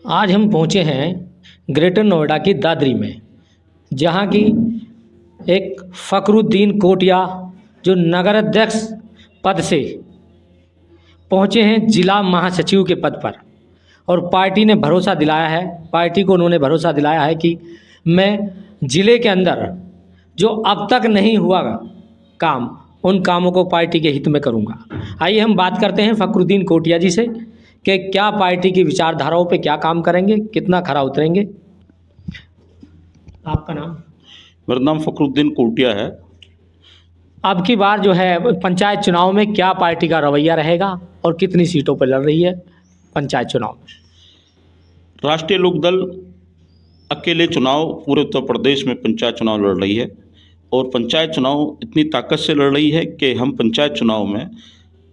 आज हम पहुंचे हैं ग्रेटर नोएडा की दादरी में, जहां की एक फ़खरुद्दीन कोटिया जो नगर अध्यक्ष पद से पहुंचे हैं जिला महासचिव के पद पर, और पार्टी ने भरोसा दिलाया है, पार्टी को उन्होंने भरोसा दिलाया है कि मैं ज़िले के अंदर जो अब तक नहीं हुआ काम, उन कामों को पार्टी के हित में करूंगा। आइए हम बात करते हैं फ़खरुद्दीन कोटिया जी से कि क्या पार्टी की विचारधाराओं पे क्या काम करेंगे, कितना खरा उतरेंगे। आपका नाम? मेरा नाम फ़खरुद्दीन कोटिया है। अब की बार जो है पंचायत चुनाव में क्या पार्टी का रवैया रहेगा और कितनी सीटों पर लड़ रही है पंचायत चुनाव में? राष्ट्रीय लोकदल अकेले चुनाव पूरे उत्तर प्रदेश में पंचायत चुनाव लड़ रही है, और पंचायत चुनाव इतनी ताकत से लड़ रही है कि हम पंचायत चुनाव में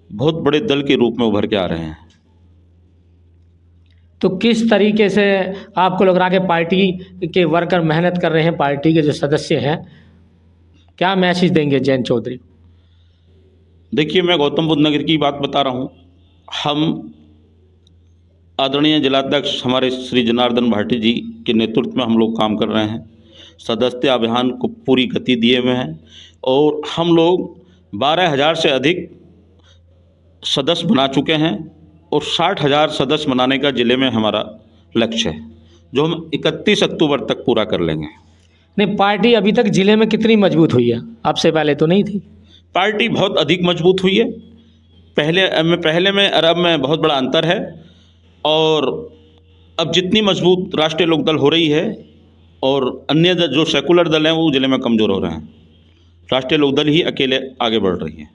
बहुत बड़े दल के रूप में उभर के आ रहे हैं। तो किस तरीके से आपको लग रहा है कि पार्टी के वर्कर मेहनत कर रहे हैं, पार्टी के जो सदस्य हैं, क्या मैसेज देंगे जयंत चौधरी? देखिए, मैं गौतम बुद्ध नगर की बात बता रहा हूँ। हम आदरणीय जिलाध्यक्ष हमारे श्री जनार्दन भाटी जी के नेतृत्व में हम लोग काम कर रहे हैं। सदस्यता अभियान को पूरी गति दिए हुए हैं, और हम लोग 12,000 से अधिक सदस्य बना चुके हैं, और 60,000 सदस्य बनाने का ज़िले में हमारा लक्ष्य है, जो हम 31 अक्टूबर तक पूरा कर लेंगे। नहीं, पार्टी अभी तक ज़िले में कितनी मजबूत हुई है? आपसे पहले तो नहीं थी। पार्टी बहुत अधिक मजबूत हुई है। पहले में और अब में बहुत बड़ा अंतर है, और अब जितनी मजबूत राष्ट्रीय लोकदल हो रही है और अन्य जो सेकुलर दल हैं वो ज़िले में कमज़ोर हो रहे हैं। राष्ट्रीय लोकदल ही अकेले आगे बढ़ रही है।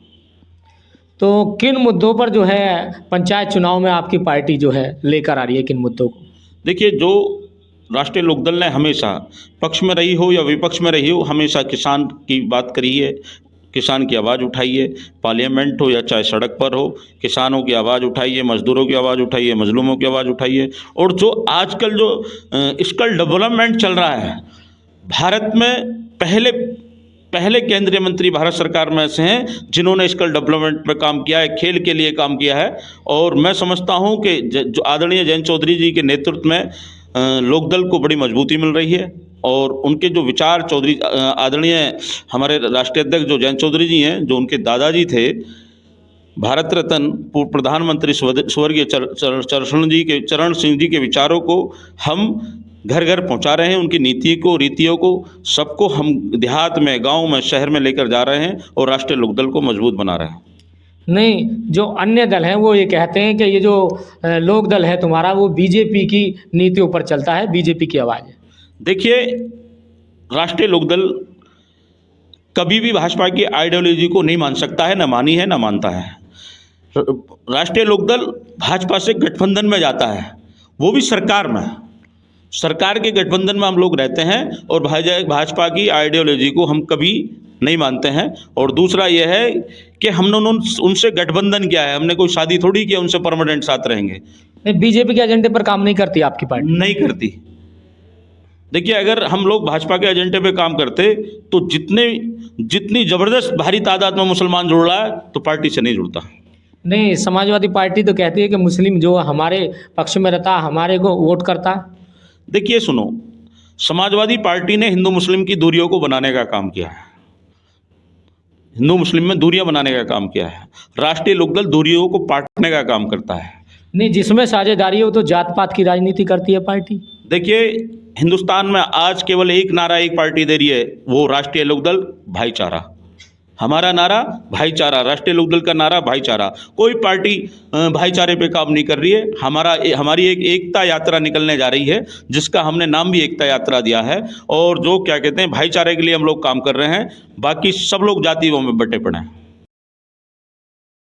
तो किन मुद्दों पर जो है पंचायत चुनाव में आपकी पार्टी जो है लेकर आ रही है, किन मुद्दों को? देखिए, जो राष्ट्रीय लोकदल ने हमेशा पक्ष में रही हो या विपक्ष में रही हो, हमेशा किसान की बात करी है, किसान की आवाज़ उठाइए। पार्लियामेंट हो या चाहे सड़क पर हो, किसानों की आवाज़ उठाइए, मजदूरों की आवाज़ उठाइए, मजलूमों की आवाज़ उठाइए। और जो आजकल जो स्किल डेवलपमेंट चल रहा है भारत में, पहले केंद्रीय मंत्री भारत सरकार में से हैं जिन्होंने स्किल डेवलपमेंट पर काम किया है, खेल के लिए काम किया है। और मैं समझता हूं कि जो आदरणीय जयंत चौधरी जी के नेतृत्व में लोकदल को बड़ी मजबूती मिल रही है, और उनके जो विचार आदरणीय हमारे राष्ट्रीय अध्यक्ष जो जयंत चौधरी जी हैं, जो उनके दादाजी थे भारत रत्न पूर्व प्रधानमंत्री स्वर्गीय चरण सिंह जी के विचारों को हम घर घर पहुंचा रहे हैं। उनकी नीति को, रीतियों को, सबको हम देहात में, गांव में, शहर में लेकर जा रहे हैं, और राष्ट्रीय लोकदल को मजबूत बना रहे हैं। नहीं, जो अन्य दल हैं वो ये कहते हैं कि ये जो लोक दल है तुम्हारा, वो बीजेपी की नीतियों पर चलता है, बीजेपी की आवाज़ है। देखिए, राष्ट्रीय लोकदल कभी भी भाजपा की आइडियोलॉजी को नहीं मान सकता है, ना मानी है, ना मानता है। राष्ट्रीय लोकदल भाजपा से गठबंधन में जाता है, वो भी सरकार में। सरकार के गठबंधन में हम लोग रहते हैं, और भाजपा की आइडियोलॉजी को हम कभी नहीं मानते हैं। और दूसरा यह है कि हमने उनसे गठबंधन किया है, हमने कोई शादी थोड़ी किया उनसे परमानेंट साथ रहेंगे। बीजेपी के एजेंडे पर काम नहीं करती आपकी पार्टी? नहीं करती। देखिए, अगर हम लोग भाजपा के एजेंडे पे काम करते तो जितनी ज़बरदस्त भारी तादाद में मुसलमान जुड़ रहा है, तो पार्टी से नहीं जुड़ता। नहीं, समाजवादी पार्टी तो कहती है कि मुस्लिम जो हमारे पक्ष में रहता, हमारे को वोट करता। देखिए सुनो, समाजवादी पार्टी ने हिंदू मुस्लिम की दूरियों को बनाने का काम किया है, हिंदू मुस्लिम में दूरियां बनाने का काम किया है। राष्ट्रीय लोकदल दूरियों को पाटने का काम करता है। नहीं, जिसमें साझेदारी हो तो जात पात की राजनीति करती है पार्टी। देखिए, हिंदुस्तान में आज केवल एक नारा एक पार्टी दे रही है, वो राष्ट्रीय लोकदल भाईचारा। हमारा नारा भाईचारा, राष्ट्रीय लोकदल का नारा भाईचारा। कोई पार्टी भाईचारे पे काम नहीं कर रही है। हमारी एक एकता यात्रा निकलने जा रही है, जिसका हमने नाम भी एकता यात्रा दिया है, और जो क्या कहते हैं, भाईचारे के लिए हम लोग काम कर रहे हैं। बाकी सब लोग जातियों में बटे पड़े हैं।